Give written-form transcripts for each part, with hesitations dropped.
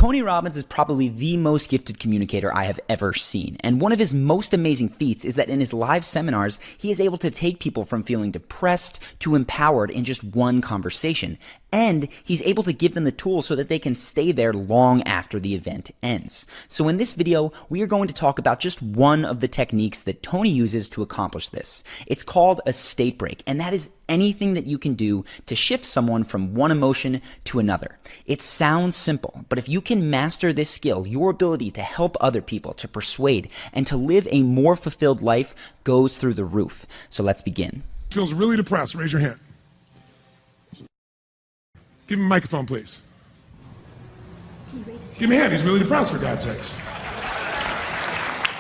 Tony Robbins is probably the most gifted communicator I have ever seen, and one of his most amazing feats is that in his live seminars, he is able to take people from feeling depressed to empowered in just one conversation, and he's able to give them the tools so that they can stay there long after the event ends. So in this video, we are going to talk about just one of the techniques that Tony uses to accomplish this. It's called a state break, and that is anything that you can do to shift someone from one emotion to another. It sounds simple, but if you can master this skill, your ability to help other people, to persuade, and to live a more fulfilled life goes through the roof. So let's begin. Feels really depressed. Raise your hand. Give him a microphone, please. Give him a hand. He's really depressed, for God's sakes.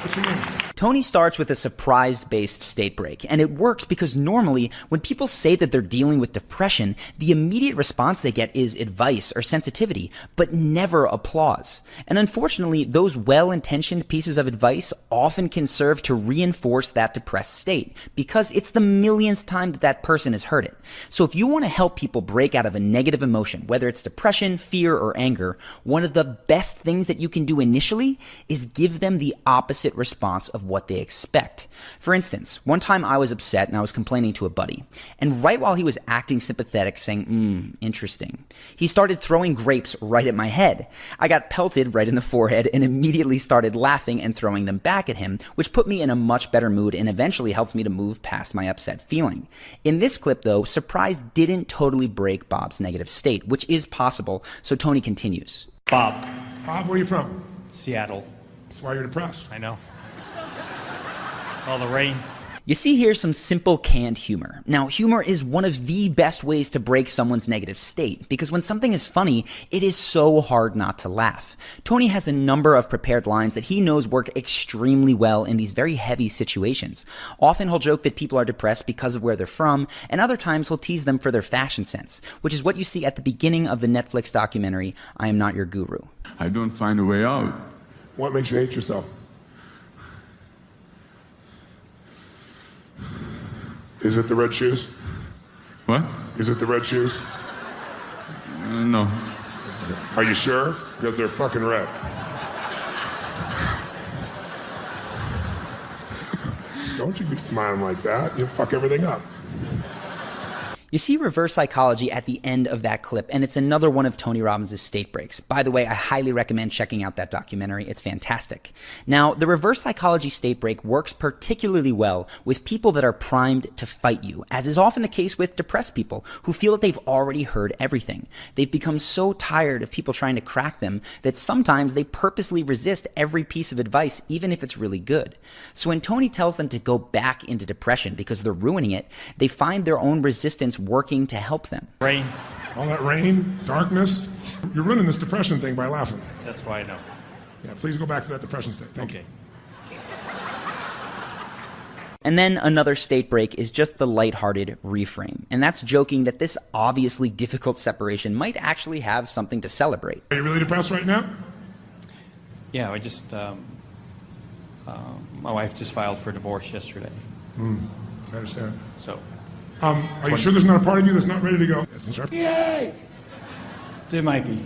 What's your name? Tony starts with a surprise-based state break, and it works because normally when people say that they're dealing with depression, the immediate response they get is advice or sensitivity, but never applause. And unfortunately, those well-intentioned pieces of advice often can serve to reinforce that depressed state because it's the millionth time that that person has heard it. So if you want to help people break out of a negative emotion, whether it's depression, fear, or anger, one of the best things that you can do initially is give them the opposite response of what they expect. For instance, one time I was upset and I was complaining to a buddy, and right while he was acting sympathetic, saying, interesting, he started throwing grapes right at my head. I got pelted right in the forehead and immediately started laughing and throwing them back at him, which put me in a much better mood and eventually helped me to move past my upset feeling. In this clip though, surprise didn't totally break Bob's negative state, which is possible, so Tony continues. Bob. Bob, where are you from? Seattle. That's why you're depressed. I know. All the rain. You see here some simple canned humor. Now, humor is one of the best ways to break someone's negative state because when something is funny, it is so hard not to laugh. Tony has a number of prepared lines that he knows work extremely well in these very heavy situations. Often he'll joke that people are depressed because of where they're from, and other times he'll tease them for their fashion sense, which is what you see at the beginning of the Netflix documentary, I Am Not Your Guru. I don't find a way out. What makes you hate yourself? Is it the red shoes? What? Is it the red shoes? No. Are you sure? Because they're fucking red. Don't you be smiling like that. You'll fuck everything up. You see reverse psychology at the end of that clip, and it's another one of Tony Robbins' state breaks. By the way, I highly recommend checking out that documentary. It's fantastic. Now, the reverse psychology state break works particularly well with people that are primed to fight you, as is often the case with depressed people who feel that they've already heard everything. They've become so tired of people trying to crack them that sometimes they purposely resist every piece of advice, even if it's really good. So when Tony tells them to go back into depression because they're ruining it, they find their own resistance working to help them. Rain. All that rain, darkness. You're ruining this depression thing by laughing. That's why I know. Yeah, please go back to that depression state. Thank you. And then another state break is just the lighthearted reframe. And that's joking that this obviously difficult separation might actually have something to celebrate. Are you really depressed right now? Yeah, my wife just filed for divorce yesterday. I understand. So. Are you sure there's not a part of you that's not ready to go? Yay! There might be.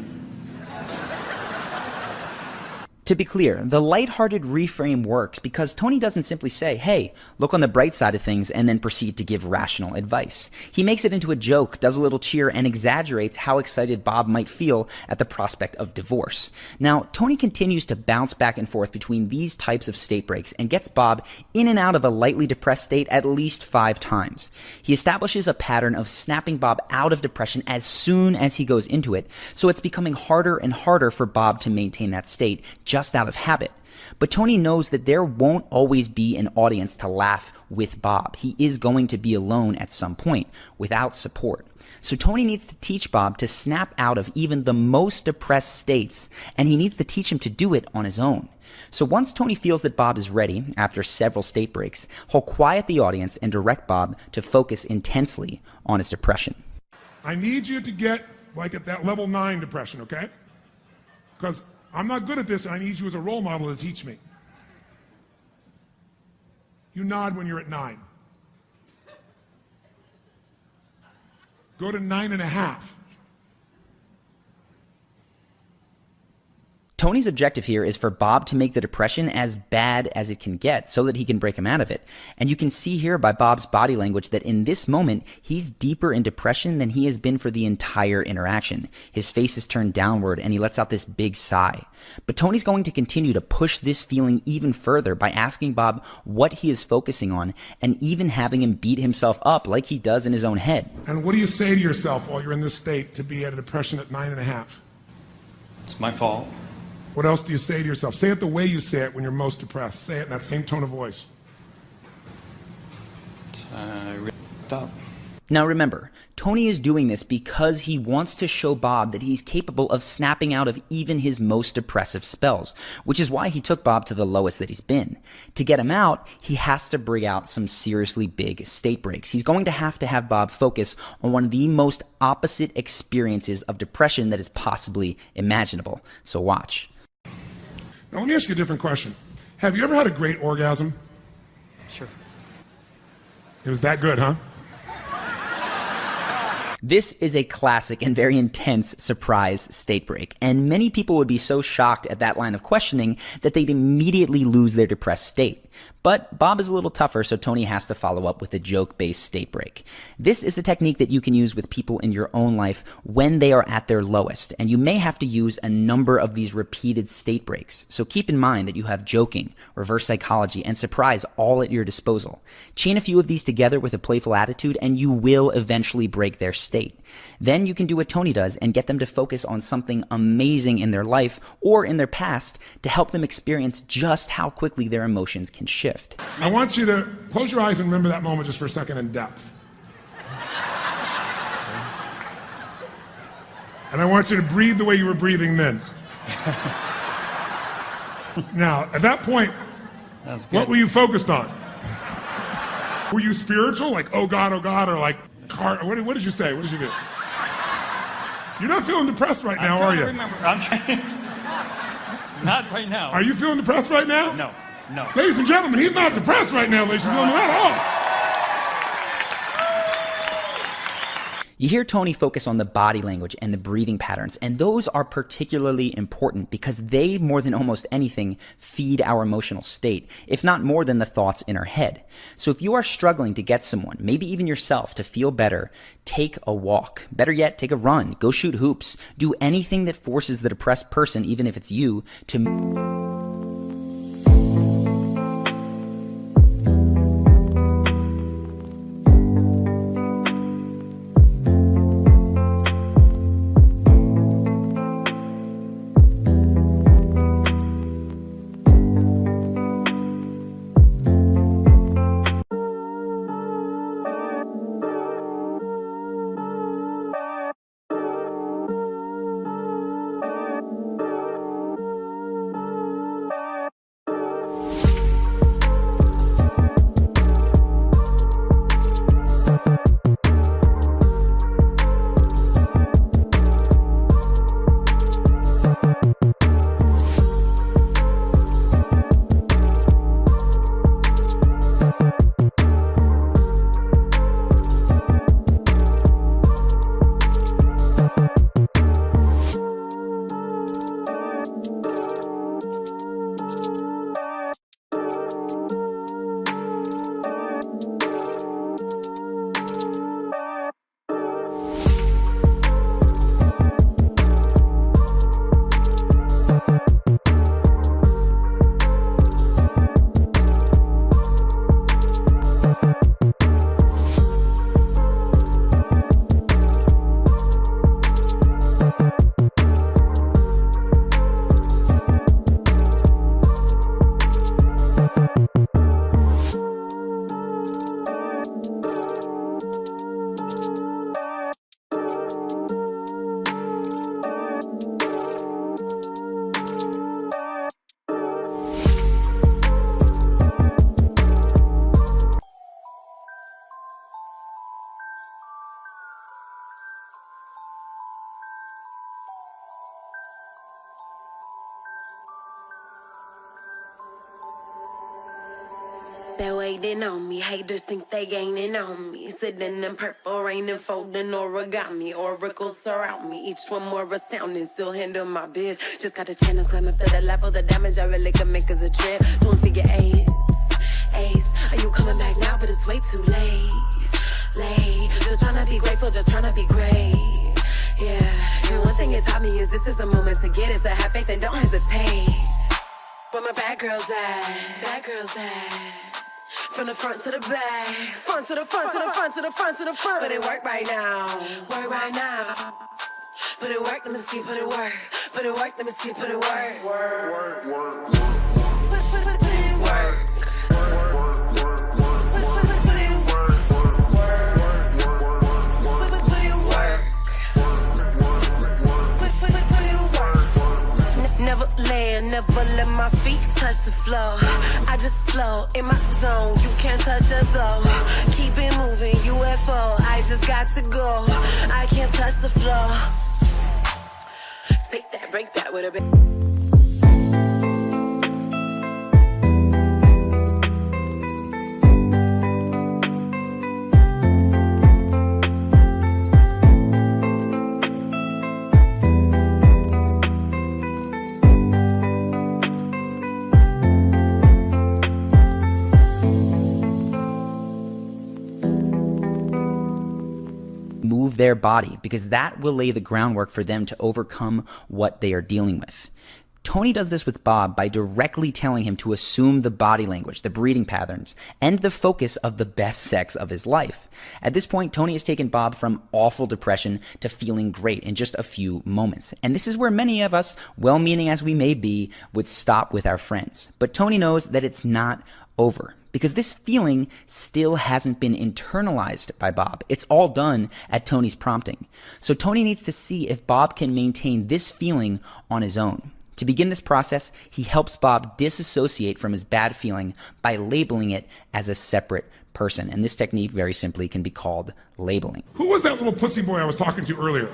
To be clear, the lighthearted reframe works because Tony doesn't simply say, hey, look on the bright side of things and then proceed to give rational advice. He makes it into a joke, does a little cheer, and exaggerates how excited Bob might feel at the prospect of divorce. Now, Tony continues to bounce back and forth between these types of state breaks and gets Bob in and out of a lightly depressed state at least 5 times. He establishes a pattern of snapping Bob out of depression as soon as he goes into it, so it's becoming harder and harder for Bob to maintain that state just out of habit. But Tony knows that there won't always be an audience to laugh with Bob. He is going to be alone at some point without support. So Tony needs to teach Bob to snap out of even the most depressed states, and he needs to teach him to do it on his own. So once Tony feels that Bob is ready, after several state breaks, he'll quiet the audience and direct Bob to focus intensely on his depression. I need you to get like at that level 9 depression, okay? Because I'm not good at this, and I need you as a role model to teach me. You nod when you're at 9. Go to 9.5. Tony's objective here is for Bob to make the depression as bad as it can get so that he can break him out of it. And you can see here by Bob's body language that in this moment, he's deeper in depression than he has been for the entire interaction. His face is turned downward and he lets out this big sigh. But Tony's going to continue to push this feeling even further by asking Bob what he is focusing on and even having him beat himself up like he does in his own head. And what do you say to yourself while you're in this state to be at a depression at 9.5? It's my fault. What else do you say to yourself? Say it the way you say it when you're most depressed. Say it in that same tone of voice. I really up. Now remember, Tony is doing this because he wants to show Bob that he's capable of snapping out of even his most depressive spells, which is why he took Bob to the lowest that he's been. To get him out, he has to bring out some seriously big state breaks. He's going to have Bob focus on one of the most opposite experiences of depression that is possibly imaginable. So watch. Now let me ask you a different question. Have you ever had a great orgasm? Sure. It was that good, huh? This is a classic and very intense surprise state break, and many people would be so shocked at that line of questioning that they'd immediately lose their depressed state. But Bob is a little tougher, so Tony has to follow up with a joke-based state break. This is a technique that you can use with people in your own life when they are at their lowest, and you may have to use a number of these repeated state breaks. So keep in mind that you have joking, reverse psychology, and surprise all at your disposal. Chain a few of these together with a playful attitude, and you will eventually break their state. Then you can do what Tony does and get them to focus on something amazing in their life or in their past to help them experience just how quickly their emotions can shift. I want you to close your eyes and remember that moment just for a second in depth. And I want you to breathe the way you were breathing then. Now, at that point, That's good. what were you focused on? Were you spiritual, like, oh God, or like, what did you say? What did you do? You're not feeling depressed right now, are you? I'm trying. Not right now. Are you feeling depressed right now? No. No. Ladies and gentlemen, he's not depressed right now, ladies and gentlemen, at all. You hear Tony focus on the body language and the breathing patterns, and those are particularly important because they, more than almost anything, feed our emotional state, if not more than the thoughts in our head. So if you are struggling to get someone, maybe even yourself, to feel better, take a walk. Better yet, take a run, go shoot hoops, do anything that forces the depressed person, even if it's you, to They're waiting on me, haters think they gaining on me. Sitting in purple rain and folding origami. Oracles surround me, each one more astounding. Still handle my biz, just got a channel climb up to the level. The damage I really can make is a trip. Don't figure eights, ace. Are you coming back now? But it's way too late. Just tryna be grateful, just tryna be great. Yeah, and one thing it taught me is this is a moment to get it. So have faith and don't hesitate. Where my bad girls at? Bad girls at? From the front to the back, front to the front to the front to the front to the front. But it work right now, work right now. Put it work, let me see, put it work. Put it work, let me see, put it work. Work, work, work. Put it work. Never land, never let my feet touch the floor. I just flow in my zone, you can't touch us though. Keep it moving, UFO, I just got to go. I can't touch the floor. Take that, break that with a bit. Move their body, because that will lay the groundwork for them to overcome what they are dealing with. Tony does this with Bob by directly telling him to assume the body language, the breathing patterns, and the focus of the best sex of his life. At this point, Tony has taken Bob from awful depression to feeling great in just a few moments. And this is where many of us, well-meaning as we may be, would stop with our friends. But Tony knows that it's not over, because this feeling still hasn't been internalized by Bob. It's all done at Tony's prompting. So Tony needs to see if Bob can maintain this feeling on his own. To begin this process, he helps Bob disassociate from his bad feeling by labeling it as a separate person. And this technique, very simply, can be called labeling. Who was that little pussy boy I was talking to earlier?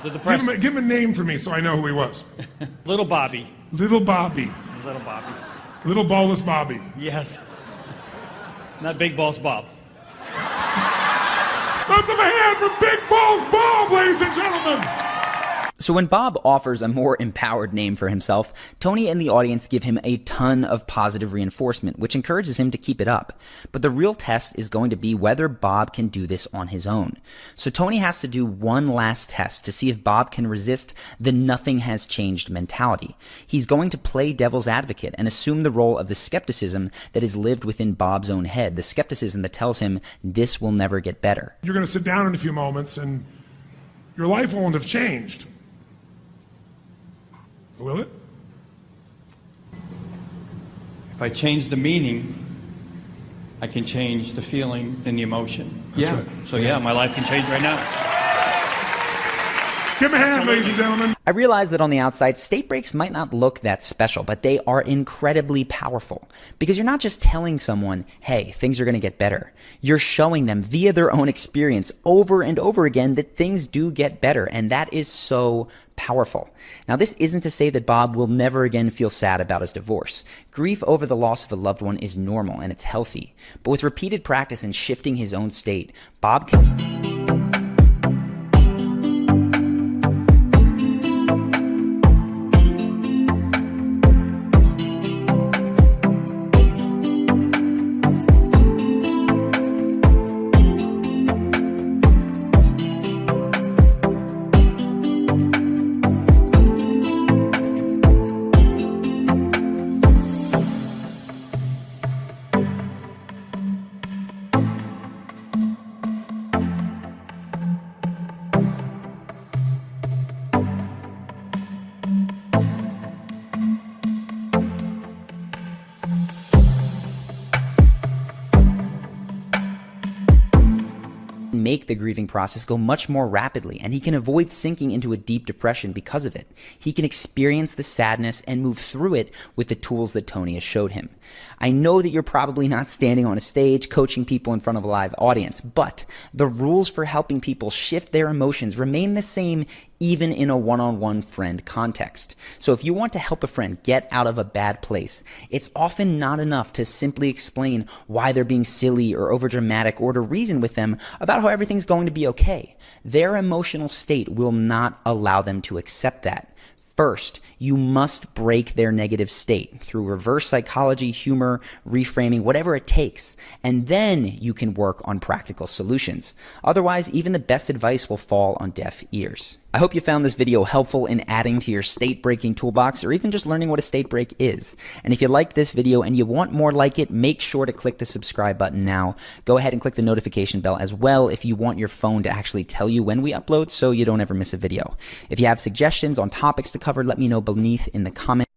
The depression. Give him a name for me so I know who he was. Little Bobby. Little Bobby. Little Bobby. Little ballless Bobby. Yes. Not Big Balls Bob. Let's have a hand for Big Balls Bob, ladies and gentlemen. So when Bob offers a more empowered name for himself, Tony and the audience give him a ton of positive reinforcement, which encourages him to keep it up. But the real test is going to be whether Bob can do this on his own. So Tony has to do one last test to see if Bob can resist the nothing has changed mentality. He's going to play devil's advocate and assume the role of the skepticism that is lived within Bob's own head, the skepticism that tells him this will never get better. You're going to sit down in a few moments and your life won't have changed. Will it? If I change the meaning, I can change the feeling and the emotion. That's right. So yeah, my life can change right now. Give him a hand, ladies and gentlemen. I realize that on the outside, state breaks might not look that special, but they are incredibly powerful. Because you're not just telling someone, hey, things are going to get better. You're showing them via their own experience over and over again that things do get better, and that is so powerful. Now, this isn't to say that Bob will never again feel sad about his divorce. Grief over the loss of a loved one is normal and it's healthy. But with repeated practice and shifting his own state, Bob can... make the grieving process go much more rapidly, and he can avoid sinking into a deep depression because of it. He can experience the sadness and move through it with the tools that Tony has showed him. I know that you're probably not standing on a stage coaching people in front of a live audience, but the rules for helping people shift their emotions remain the same even in a one-on-one friend context. So if you want to help a friend get out of a bad place, it's often not enough to simply explain why they're being silly or overdramatic, or to reason with them about how everything's going to be okay. Their emotional state will not allow them to accept that. First, you must break their negative state through reverse psychology, humor, reframing, whatever it takes, and then you can work on practical solutions. Otherwise, even the best advice will fall on deaf ears. I hope you found this video helpful in adding to your state breaking toolbox, or even just learning what a state break is. And if you liked this video and you want more like it, make sure to click the subscribe button now. Go ahead and click the notification bell as well if you want your phone to actually tell you when we upload so you don't ever miss a video. If you have suggestions on topics to cover, let me know beneath in the comments.